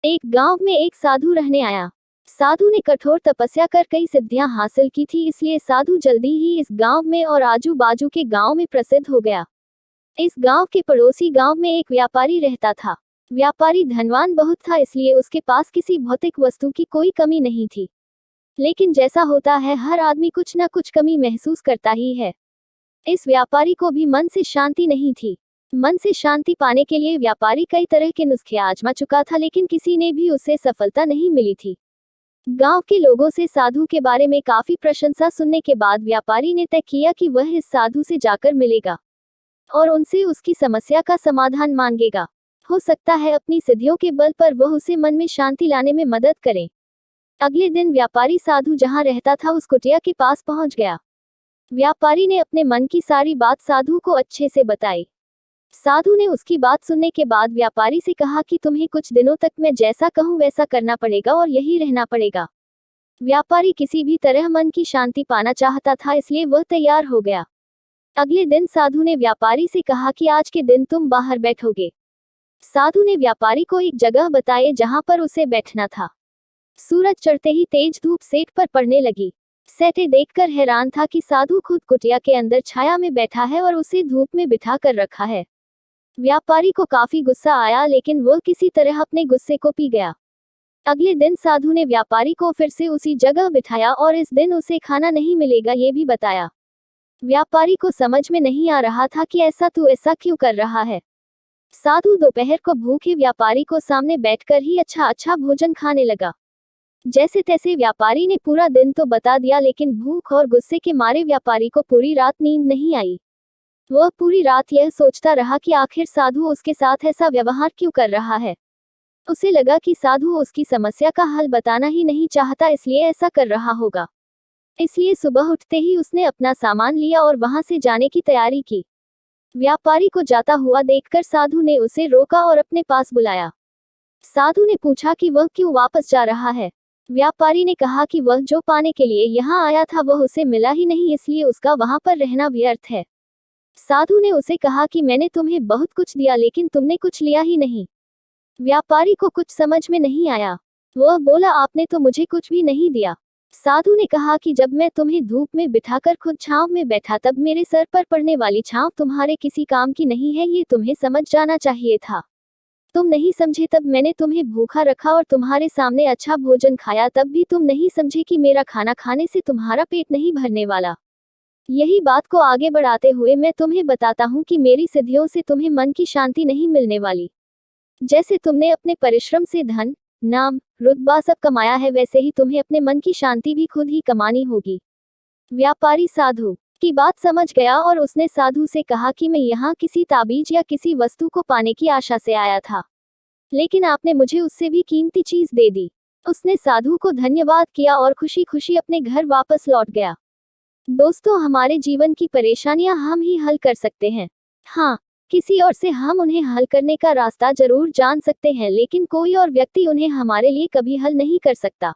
एक गांव में एक साधु रहने आया। साधु ने कठोर तपस्या कर कई सिद्धियां हासिल की थी, इसलिए साधु जल्दी ही इस गांव में और आजू बाजू के गांव में प्रसिद्ध हो गया। इस गांव के पड़ोसी गांव में एक व्यापारी रहता था। व्यापारी धनवान बहुत था, इसलिए उसके पास किसी भौतिक वस्तु की कोई कमी नहीं थी। लेकिन जैसा होता है, हर आदमी कुछ न कुछ कमी महसूस करता ही है। इस व्यापारी को भी मन से शांति नहीं थी। मन से शांति पाने के लिए व्यापारी कई तरह के नुस्खे आजमा चुका था, लेकिन किसी ने भी उसे सफलता नहीं मिली थी। गांव के लोगों से साधु के बारे में काफी प्रशंसा सुनने के बाद व्यापारी ने तय किया कि वह इस साधु से जाकर मिलेगा और उनसे उसकी समस्या का समाधान मांगेगा। हो सकता है अपनी सिद्धियों के बल पर वह उसे मन में शांति लाने में मदद करें। अगले दिन व्यापारी साधु जहां रहता था उस कुटिया के पास पहुंच गया। व्यापारी ने अपने मन की सारी बात साधु को अच्छे से बताई। साधु ने उसकी बात सुनने के बाद व्यापारी से कहा कि तुम्हें कुछ दिनों तक मैं जैसा कहूं वैसा करना पड़ेगा और यही रहना पड़ेगा। व्यापारी किसी भी तरह मन की शांति पाना चाहता था, इसलिए वह तैयार हो गया। अगले दिन साधु ने व्यापारी से कहा कि आज के दिन तुम बाहर बैठोगे। साधु ने व्यापारी को एक जगह बताई जहां पर उसे बैठना था। सूरज चढ़ते ही तेज धूप सेठ पर पड़ने लगी। सेठ देखकर हैरान था कि साधु खुद कुटिया के अंदर छाया में बैठा है और उसे धूप में बिठा कर रखा है। व्यापारी को काफी गुस्सा आया, लेकिन वह किसी तरह अपने गुस्से को पी गया। अगले दिन साधु ने व्यापारी को फिर से उसी जगह बिठाया और इस दिन उसे खाना नहीं मिलेगा ये भी बताया। व्यापारी को समझ में नहीं आ रहा था कि तू ऐसा क्यों कर रहा है। साधु दोपहर को भूखे व्यापारी को सामने बैठकर ही अच्छा भोजन खाने लगा। जैसे तैसे व्यापारी ने पूरा दिन तो बता दिया, लेकिन भूख और गुस्से के मारे व्यापारी को पूरी रात नींद नहीं आई। वह पूरी रात यह सोचता रहा कि आखिर साधु उसके साथ ऐसा व्यवहार क्यों कर रहा है। उसे लगा कि साधु उसकी समस्या का हल बताना ही नहीं चाहता, इसलिए ऐसा कर रहा होगा। इसलिए सुबह उठते ही उसने अपना सामान लिया और वहां से जाने की तैयारी की। व्यापारी को जाता हुआ देखकर साधु ने उसे रोका और अपने पास बुलाया। साधु ने पूछा कि वह क्यों वापस जा रहा है। व्यापारी ने कहा कि वह जो पाने के लिए यहाँ आया था वह उसे मिला ही नहीं, इसलिए उसका वहां पर रहना व्यर्थ है। साधु ने उसे कहा कि मैंने तुम्हें बहुत कुछ दिया, लेकिन तुमने कुछ लिया ही नहीं। व्यापारी को कुछ समझ में नहीं आया। वह बोला, आपने तो मुझे कुछ भी नहीं दिया। साधु ने कहा कि जब मैं तुम्हें धूप में बिठाकर खुद छांव में बैठा तब मेरे सर पर पड़ने वाली छांव तुम्हारे किसी काम की नहीं है, ये तुम्हें समझ जाना चाहिए था। तुम नहीं समझे, तब मैंने तुम्हें भूखा रखा और तुम्हारे सामने अच्छा भोजन खाया, तब भी तुम नहीं समझे कि मेरा खाना खाने से तुम्हारा पेट नहीं भरने वाला। यही बात को आगे बढ़ाते हुए मैं तुम्हें बताता हूँ कि मेरी सिद्धियों से तुम्हें मन की शांति नहीं मिलने वाली। जैसे तुमने अपने परिश्रम से धन, नाम, रुतबा सब कमाया है, वैसे ही तुम्हें अपने मन की शांति भी खुद ही कमानी होगी। व्यापारी साधु की बात समझ गया और उसने साधु से कहा कि मैं यहाँ किसी ताबीज या किसी वस्तु को पाने की आशा से आया था, लेकिन आपने मुझे उससे भी कीमती चीज दे दी। उसने साधु को धन्यवाद किया और खुशी खुशी अपने घर वापस लौट गया। दोस्तों, हमारे जीवन की परेशानियां हम ही हल कर सकते हैं। हाँ, किसी और से हम उन्हें हल करने का रास्ता जरूर जान सकते हैं, लेकिन कोई और व्यक्ति उन्हें हमारे लिए कभी हल नहीं कर सकता।